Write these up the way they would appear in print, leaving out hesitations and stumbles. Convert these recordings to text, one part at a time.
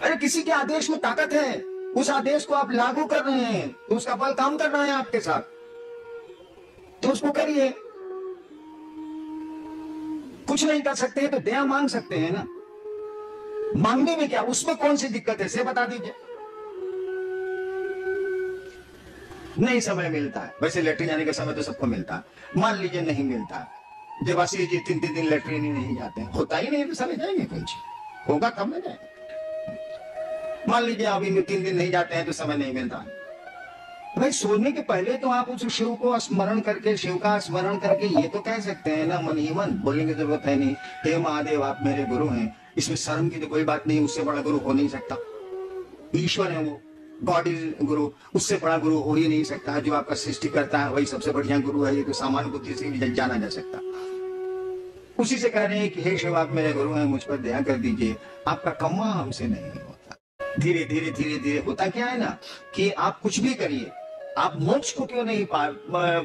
अरे किसी के आदेश में ताकत है, उस आदेश को आप लागू कर रहे हैं तो उसका बल काम कर रहा है आपके साथ, तो उसको करिए। कुछ नहीं कर सकते तो दया मांग सकते हैं ना, मांगने में क्या, उसमें कौन सी दिक्कत है से बता दीजिए। नहीं समय मिलता है, वैसे लेटरिन जाने का समय तो सबको मिलता है, मान लीजिए नहीं मिलता है, देवासी जी 3-3 दिन लेटरिन ही नहीं जाते हैं, होता ही नहीं तो साले जाएंगे कौन सी, होगा तब ना जाएंगे। मान लीजिए अभी 3 दिन नहीं जाते हैं तो समय नहीं मिलता। भाई सोने के पहले तो आप उस शिव को स्मरण करके, शिव का स्मरण करके ये तो कह सकते हैं ना मन ही मन, बोलने की जरूरत है नहीं, हे महादेव आप मेरे गुरु हैं, इसमें शर्म की तो कोई बात नहीं, उससे बड़ा गुरु हो नहीं सकता, ईश्वर है वो, गॉड इज गुरु, उससे बड़ा गुरु हो ही नहीं सकता। जो आपका सृष्टि करता है वही सबसे बढ़िया गुरु है, ये तो सामान्य बुद्धि से भी जाना जा सकता। उसी से कह रहे हैं कि हे शिव आप मेरे गुरु हैं, मुझ पर दया कर दीजिए, आपका कम्मा हमसे नहीं होता। धीरे धीरे धीरे धीरे होता क्या है ना कि आप कुछ भी करिए, आप मोक्ष को क्यों नहीं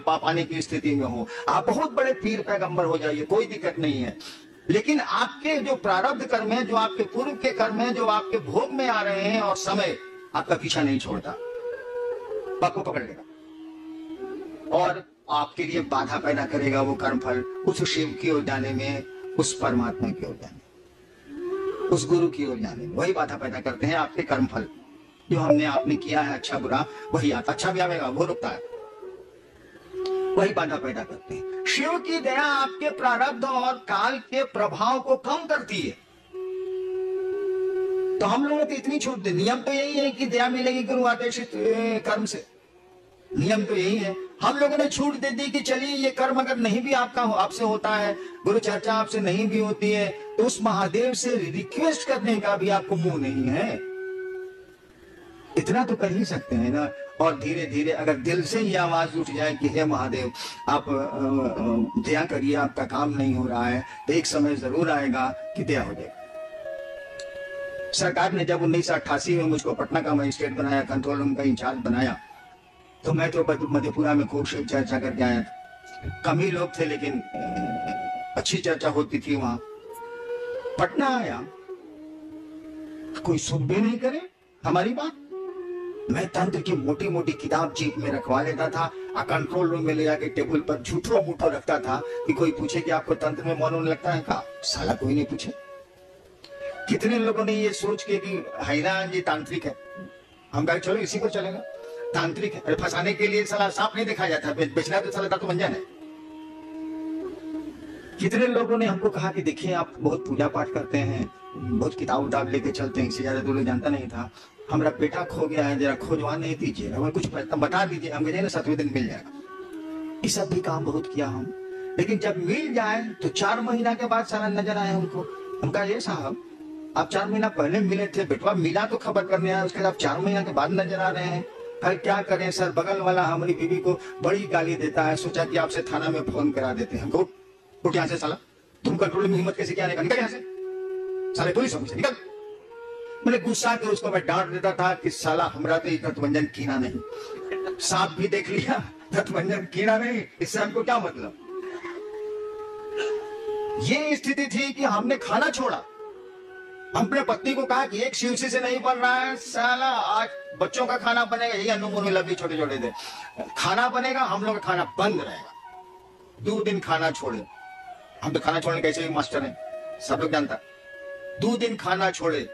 पाने की स्थिति में हो, आप बहुत बड़े पीर पैगंबर हो जाइए, कोई दिक्कत नहीं है, लेकिन आपके जो प्रारब्ध कर्म है, जो आपके पूर्व के कर्म है, जो आपके भोग में आ रहे हैं और समय आपका पीछा नहीं छोड़ता, पक्को पकड़ लेगा और आपके लिए बाधा पैदा करेगा वो कर्मफल, उस शिव की ओर जाने में, उस परमात्मा की ओर जाने, उस गुरु की ओर जाने में, वही बाधा पैदा करते हैं आपके कर्मफल। जो हमने आपने किया है अच्छा बुरा वही आता, अच्छा भी आवेगा वो रुकता है, वही बाधा पैदा करते हैं। शिव की दया आपके प्रारब्ध और काल के प्रभाव को कम करती है। तो हम लोगों को इतनी छूट दे, नियम तो यही है कि दया मिलेगी गुरु आदेशित कर्म से, नियम तो यही है। हम लोगों ने छूट दे दी कि चलिए ये कर्म अगर नहीं भी आपका आपसे होता है, गुरु चर्चा आपसे नहीं भी होती है, तो उस महादेव से रिक्वेस्ट करने का भी आपको मुंह नहीं है, इतना तो कर ही सकते हैं ना। और धीरे धीरे अगर दिल से ये आवाज उठ जाए कि हे महादेव आप दया करिए, आपका काम नहीं हो रहा है, तो एक समय जरूर आएगा कि दया हो जाएगा। सरकार ने जब 1988 में मुझको पटना का मजिस्ट्रेट बनाया, कंट्रोल रूम का इंचार्ज बनाया, तो मैं तो मधेपुरा में खूब शिव चर्चा करके आया था, कम ही लोग थे लेकिन अच्छी चर्चा होती थी वहां। पटना आया, कोई सुन भी नहीं करे हमारी बात। मैं तंत्र की मोटी मोटी किताब जीप में रखवा लेता था और कंट्रोल रूम में ले जाके टेबल पर झूठो मूठो रखता था कि कोई पूछे कि आपको तंत्र में मौन लगता है, कहा साला कोई नहीं पूछे। कितने लोगों ने ये सोच के कि हैरान जी तांत्रिक है, हम कहे चलो इसी को चलेगा, तांत्रिक है, अरे फंसाने के लिए साला सांप नहीं देखा जाता, बेचना तो साला तो मंजन है। कितने लोगों ने हमको कहा कि देखिए आप बहुत पूजा पाठ करते हैं, बहुत किताब उताब लेके चलते हैं, इससे ज्यादा तो लोग जानता नहीं था, हमारा बेटा खो गया है, जरा खोजवा नहीं दीजिए, हमें कुछ बता दीजिए, हम कहे ना 7वें दिन मिल जाएगा। ये सब भी काम बहुत किया हम, लेकिन जब मिल जाए तो 4 महीना के बाद सारा नजर आया हमको। हम कहा ये साहब आप 4 महीना पहले मिले थे, बेटवा मिला तो खबर करने आया, उसके बाद 4 महीना के बाद नजर आ रहे हैं। कल क्या करें सर, बगल वाला हमारी बीवी को बड़ी गाली देता है, सोचा कि आपसे थाना में फोन करा देते हैं। उठ यहाँ से साला, तुम कंट्रोल में हिम्मत कैसे क्या निकल यहाँ से, साले पुलिस ऑफिसर निकल। मैंने गुस्सा के उसको मैं डांट देता था कि साला हमरा तो दत्तमंजन कीना नहीं, सांप भी देख लिया दत्तमंजन कीना नहीं, इससे हमको क्या मतलब। ये स्थिति थी कि हमने खाना छोड़ा। हमने पत्नी को कहा कि एक शिवसी से नहीं बन रहा है साला, आज बच्चों का खाना बनेगा, यही अनुमोन लभी छोटे छोटे थे, खाना बनेगा, हम लोग का खाना बंद रहेगा। 2 दिन खाना छोड़े, हम तो खाना छोड़ने कैसे भी मास्टर हैं, सब लोग जानता। 2 दिन खाना छोड़े,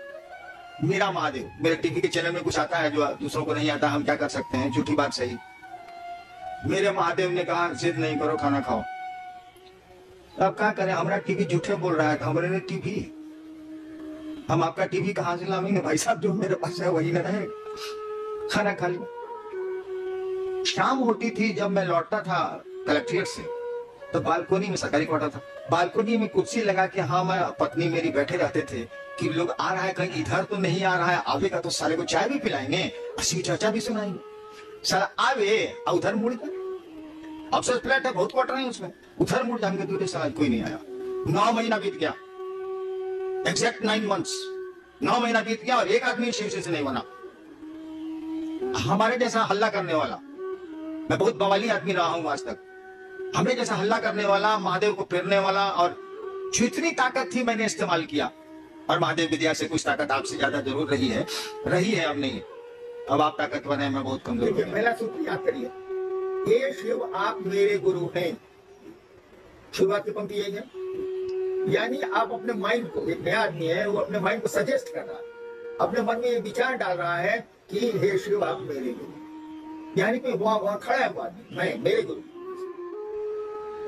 मेरा महादेव, मेरे टीवी के चैनल में कुछ आता है जो दूसरों को नहीं आता, हम क्या कर सकते हैं, झूठी बात सही। मेरे महादेव ने कहा जिद नहीं करो, खाना खाओ। अब क्या करें, हमारा टीवी झूठे बोल रहा है, तो हमारे टीवी, हम आपका टीवी कहां से लावेंगे भाई साहब, जो मेरे पास है वही न रहे। खाना खा लिया। शाम होती थी जब मैं लौटता था कलेक्ट्रेट से, तो बालकोनी में, सरकारी क्वार्टर था, बालकोनी में कुर्सी लगा के हाँ मैं पत्नी मेरी बैठे रहते थे कि लोग आ रहा है कहीं इधर तो नहीं आ रहा है, आवेगा तो साले को चाय भी पिलाएंगे, असली चर्चा भी सुनाएंगे। साला आवे और उधर मुड़ गए, अफसर फ्लैट है, बहुत क्वार्टर है उसमें, उधर मुड़ जाएंगे, दूसरे साल कोई नहीं आया। 9 महीना बीत गया, एग्जैक्ट 9 months, 9 महीना बीत गया और एक आदमी शिवसे से नहीं बना। हमारे जैसा हल्ला करने वाला, मैं बहुत बवाली आदमी रहा हूं आज तक, हमें जैसा हल्ला करने वाला, महादेव को फेरने वाला, और जितनी ताकत थी मैंने इस्तेमाल किया और महादेव विद्या से कुछ ताकत आपसे ज्यादा जरूर रही है, अब नहीं है। अब आप ताकतवर हैं, मैं बहुत कमजोर हूं। पहला सूत्र याद करिए, हे शिव आप मेरे गुरु हैं। शुरुआत की पंक्ति यही है। यानी आप अपने माइंड को, एक नया आदमी है वो अपने माइंड को सजेस्ट कर रहा है, अपने मन में ये विचार डाल रहा है कि हे शिव आप मेरे गुरु। यानी कि वहां खड़ा है वो आदमी, मैं मेरे गुरु,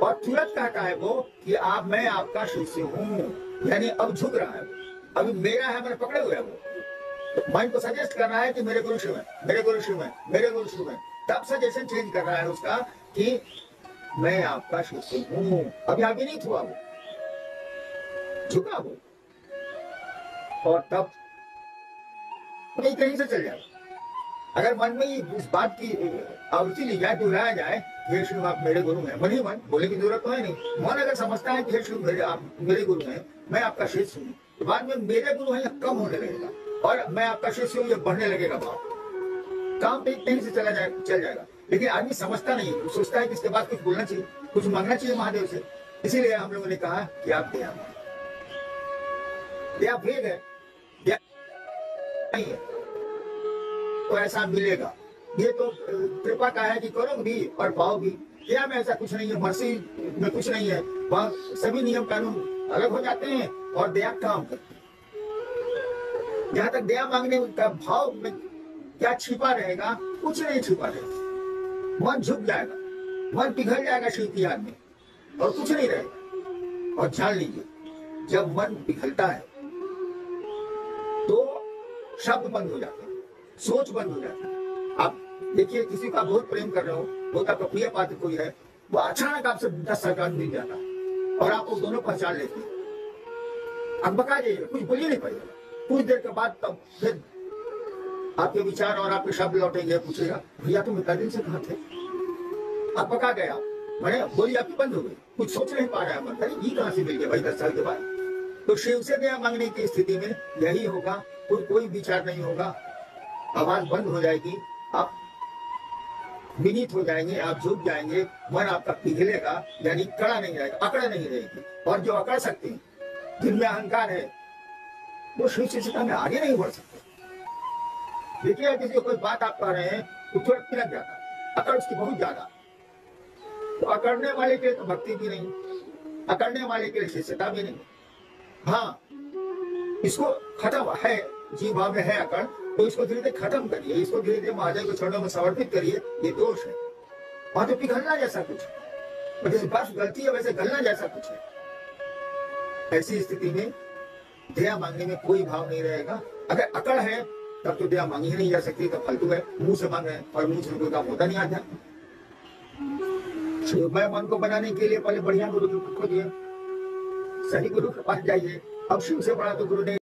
और तुरंत कहता है वो कि मैं आपका शिष्य हूँ। यानी अब झुक रहा है, अभी मेरा है, मैंने पकड़े हुए है वो, माइंड को सजेस्ट कर रहा है कि मेरे गुरु शिव है, मेरे गुरु शिव है, मेरे गुरु शिव है। तब सजेशन चेंज कर रहा है उसका कि मैं आपका शिष्य हूँ। अभी आगे नहीं हुआ वो, झुका वो, और तब नहीं कहीं से चल जाएगा। अगर मन में इस बात की आवृत्ति ली जाए, दोहराया जाए, हे शिव आप मेरे गुरु हैं, मन ही मन, बोलने की जरूरत तो है नहीं। मन अगर समझता है कि हे शिव आप मेरे गुरु हैं, मैं आपका शिष्य हूँ, तो बाद में मेरे गुरु हैं कम होने लगेगा और मैं आपका शिष्य हूँ ये बढ़ने लगेगा भाव। काम कहीं से चल जाएगा। लेकिन आदमी समझता नहीं, सोचता है कि इसके बाद कुछ बोलना चाहिए, कुछ मांगना चाहिए महादेव से। इसीलिए हम लोगों ने कहा कि आप दया भेद है, नहीं है तो ऐसा मिलेगा। ये तो कृपा का है कि करो भी और पाओ भी। दया में ऐसा कुछ नहीं है, मर्सी में कुछ नहीं है। वहाँ सभी नियम कानून अलग हो जाते हैं और दया काम करती है। जहाँ तक दया मांगने का भाव में क्या छिपा रहेगा, कुछ नहीं छिपा रहेगा। मन झुक जाएगा, मन पिघल जाएगा शिव की याद में और कुछ नहीं रहेगा। और जान लीजिए, जब मन पिघलता है तो शब्द बंद हो जाते हैं, सोच बंद हो जाती है। आप देखिए, किसी का बहुत प्रेम कर रहे हो, बहुत आपका प्रिय पात्र कोई है, वो अचानक आपसे 10 सेकंड मिल जाता है और आप वो दोनों पहचान लेते हैं। आप बका जाइएगा, कुछ बोलिए नहीं पाइएगा। कुछ देर के बाद तब फिर आपके विचार और आपके शब्द लौटेंगे, पूछेगा भैया तुम इतना दिन से कहाँ थे? आप पका गया, मैंने बोली आपकी बंद हो गई, कुछ सोच नहीं पा रहा है मन, अरे ये कहाँ से मिल गया भाई 10 साल के बाद। तो शिव से दया मांगने की स्थिति में यही होगा, कोई विचार नहीं होगा, आवाज बंद हो जाएगी, आप विनीत हो जाएंगे, आप झुक जाएंगे, मन आपका पिघलेगा, यानी कड़ा नहीं रहेगा, अकड़ नहीं रहेगी। और जो अकड़ सकते हैं, जिनमें अहंकार है, वो शिव चेतना में आगे नहीं बढ़ सकते। देखिए, किसी को कोई बात आप कह रहे हैं तो तुरंत पिलक जाता है, अकड़ उसकी बहुत ज्यादा। तो अकड़ने वाले के लिए तो भक्ति भी नहीं, अकड़ने वाले के लिए शिष्यता भी नहीं। हाँ, इसको खत्म है, जीव भाव में है अकड़, तो इसको धीरे धीरे खत्म करिए, इसको धीरे धीरे महादेव के चरणों में समर्पित करिए। ये दोष है, वहां तो पिघलना जैसा कुछ है, जैसे बर्फ गलती है वैसे गलना जैसा कुछ है। ऐसी स्थिति में दया मांगने में कोई भाव नहीं रहेगा। अगर अकड़ है तब तो दया मांगी ही नहीं जा सकती, तो फालतू है, मुंह से मांगे और मुंह से कोई काम होता नहीं। आता शिवमय मन को बनाने के लिए पहले बढ़िया गुरु खोजिए, सही गुरु के पास जाइए। अब शिव से बड़ा तो गुरु नहीं।